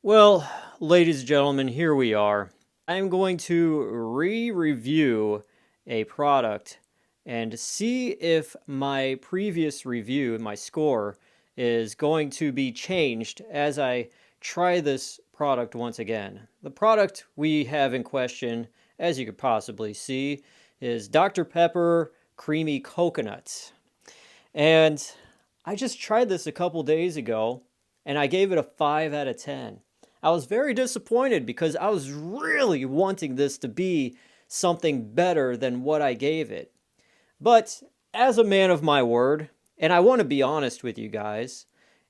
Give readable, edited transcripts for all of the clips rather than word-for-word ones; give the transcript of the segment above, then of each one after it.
Well, ladies and gentlemen, here we are. I am going to re-review a product and see if my previous review and my score is going to be changed as I try this product once again. The product we have in question, as you could possibly see, is Dr. Pepper Creamy Coconut. And I just tried this a couple days ago and I gave it a 5 out of 10. I was very disappointed because I was really wanting this to be something better than what I gave it. But as a man of my word, and I want to be honest with you guys,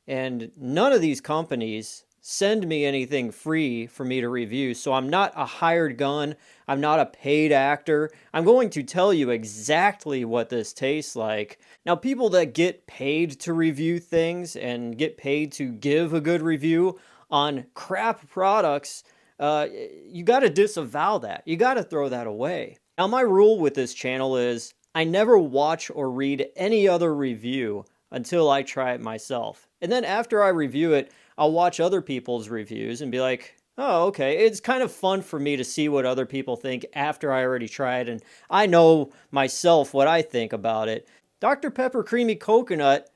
and none of these companies send me anything free for me to review, so I'm not a hired gun, I'm not a paid actor. I'm going to tell you exactly what this tastes like. Now, people that get paid to review things and get paid to give a good review on crap products, you got to disavow that. You got to throw that away. Now, my rule with this channel is I never watch or read any other review until I try it myself. And then after I review it, I'll watch other people's reviews and be like, oh, okay. It's kind of fun for me to see what other people think after I already tried, and I know myself what I think about it. Dr. Pepper Creamy Coconut,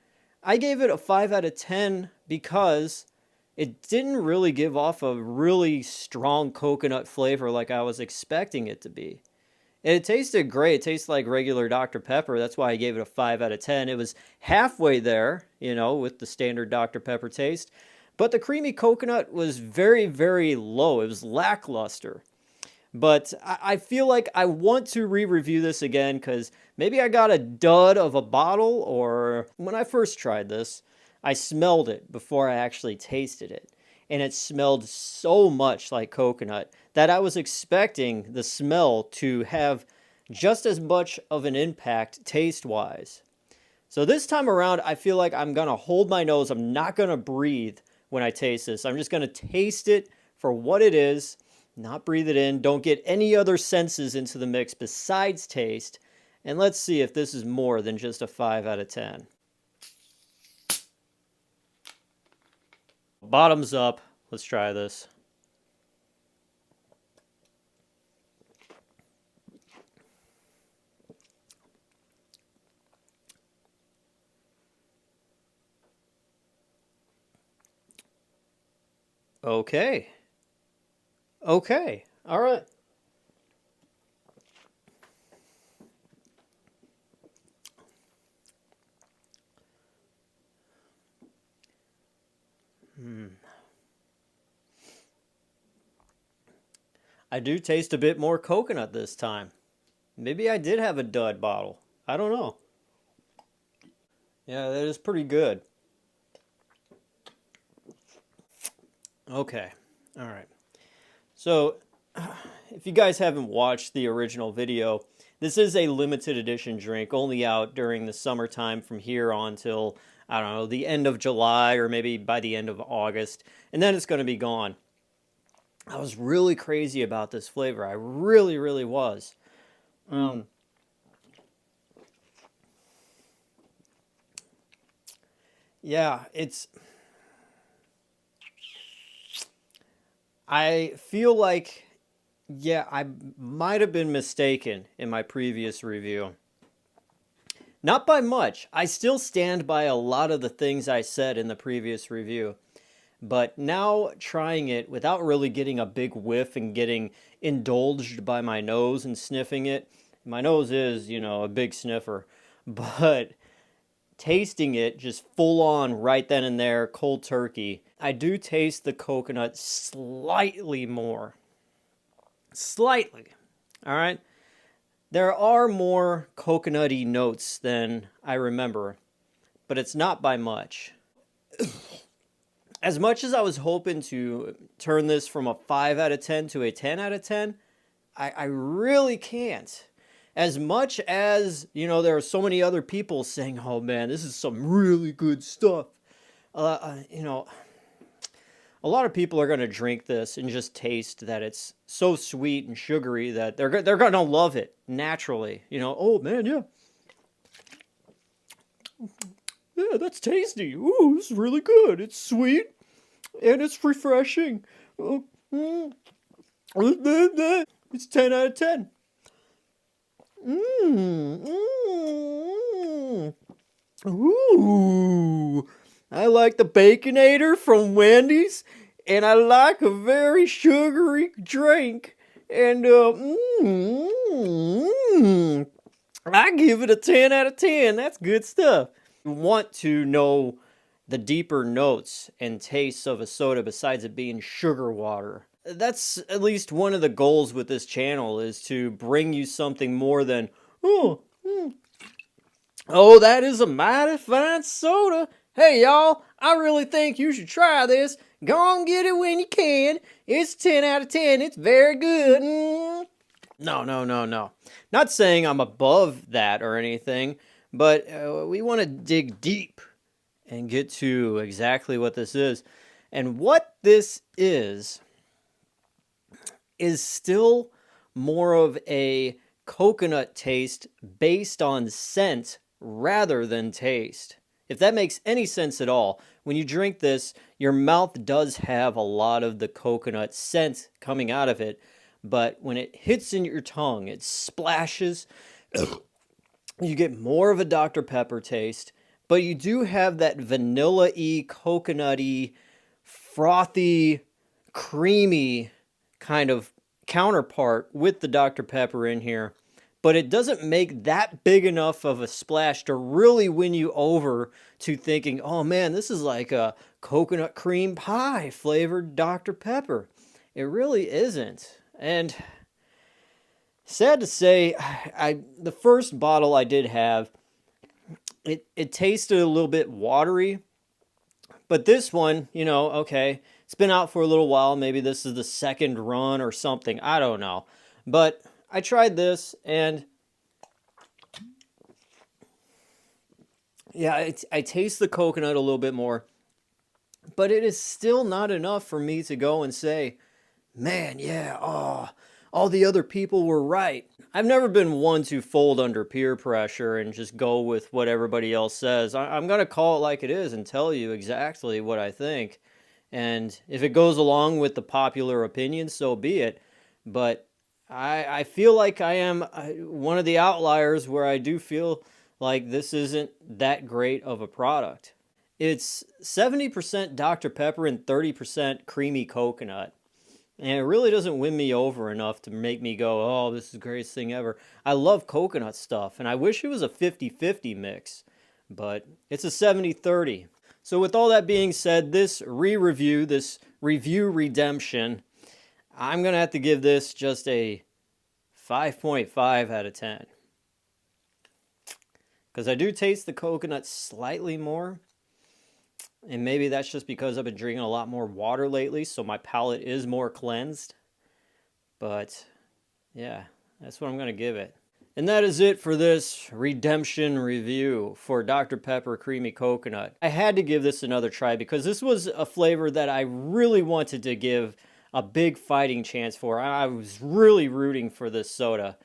I gave it a 5 out of 10 because it didn't really give off a really strong coconut flavor like I was expecting it to be. It tasted great. It tastes like regular Dr. Pepper. That's why I gave it a 5 out of 10. It was halfway there, with the standard Dr. Pepper taste. But the creamy coconut was very, very low. It was lackluster. But I feel like I want to re-review this again because maybe I got a dud of a bottle, or when I first tried this, I smelled it before I actually tasted it. And it smelled so much like coconut that I was expecting the smell to have just as much of an impact taste-wise. So this time around, I feel like I'm going to hold my nose. I'm not going to breathe when I taste this. I'm just going to taste it for what it is, not breathe it in. Don't get any other senses into the mix besides taste. And let's see if this is more than just a 5 out of 10. Bottoms up. Let's try this. Okay. Okay. All right. I do taste a bit more coconut this time. Maybe I did have a dud bottle. I don't know. Yeah, that is pretty good. Okay. All right. So, if you guys haven't watched the original video, this is a limited edition drink, only out during the summertime from here on till, I don't know, the end of July or maybe by the end of August, and then it's going to be gone. I was really crazy about this flavor. I really, really was. Um, yeah, I feel like, yeah, I might have been mistaken in my previous review. Not by much. I still stand by a lot of the things I said in the previous review. But now trying it without really getting a big whiff and getting indulged by my nose and sniffing it. My nose is, a big sniffer. But tasting it just full on right then and there, cold turkey, I do taste the coconut slightly more. Slightly. All right? There are more coconutty notes than I remember, but it's not by much. As much as I was hoping to turn this from a 5 out of 10 to a 10 out of 10, I really can't. As much as, there are so many other people saying, oh man, this is some really good stuff. Uh, you know, a lot of people are going to drink this and just taste that it's so sweet and sugary that they're going to love it naturally. Oh man, yeah. Yeah, that's tasty. Ooh, this is really good. It's sweet. and it's refreshing. It's 10 out of 10. Ooh, I like the Baconator from Wendy's, and I like a very sugary drink. And I give it a 10 out of 10. That's good stuff. You want to know the deeper notes and tastes of a soda besides it being sugar water. That's at least one of the goals with this channel, is to bring you something more than, oh, that is a mighty fine soda. Hey, y'all, I really think you should try this. Go on, get it when you can. It's 10 out of 10. It's very good. No, no, no, no. Not saying I'm above that or anything, but we want to dig deep and get to exactly what this is. And what this is still more of a coconut taste based on scent rather than taste. If that makes any sense at all, when you drink this, your mouth does have a lot of the coconut scent coming out of it, but when it hits in your tongue, it splashes. You get more of a Dr. Pepper taste, but you do have that vanilla-y, coconut-y, frothy, creamy kind of counterpart with the Dr. Pepper in here. But it doesn't make that big enough of a splash to really win you over to thinking, oh man, this is like a coconut cream pie flavored Dr. Pepper. It really isn't. And sad to say, the first bottle I did have, it tasted a little bit watery. But this one, you know, okay, it's been out for a little while. Maybe this is the second run or something. I don't know. But I tried this, and yeah, I taste the coconut a little bit more. But it is still not enough for me to go and say, man, yeah, oh, all the other people were right. I've never been one to fold under peer pressure and just go with what everybody else says. I'm going to call it like it is and tell you exactly what I think. And if it goes along with the popular opinion, so be it. But I feel like I am one of the outliers where I do feel like this isn't that great of a product. It's 70% Dr. Pepper and 30% creamy coconut. And it really doesn't win me over enough to make me go, oh, this is the greatest thing ever. I love coconut stuff, and I wish it was a 50-50 mix, but it's a 70-30. So with all that being said, this re-review, this review redemption, I'm going to have to give this just a 5.5 out of 10. Because I do taste the coconut slightly more. And maybe that's just because I've been drinking a lot more water lately, so my palate is more cleansed. But yeah, that's what I'm going to give it. And that is it for this redemption review for Dr. Pepper Creamy Coconut. I had to give this another try because this was a flavor that I really wanted to give a big fighting chance for. I was really rooting for this soda,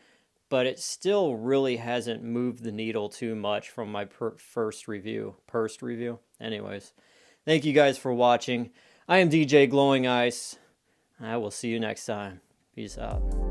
but it still really hasn't moved the needle too much from my first review. Anyways, thank you guys for watching. I am DJ Glowing Ice. I will see you next time. Peace out.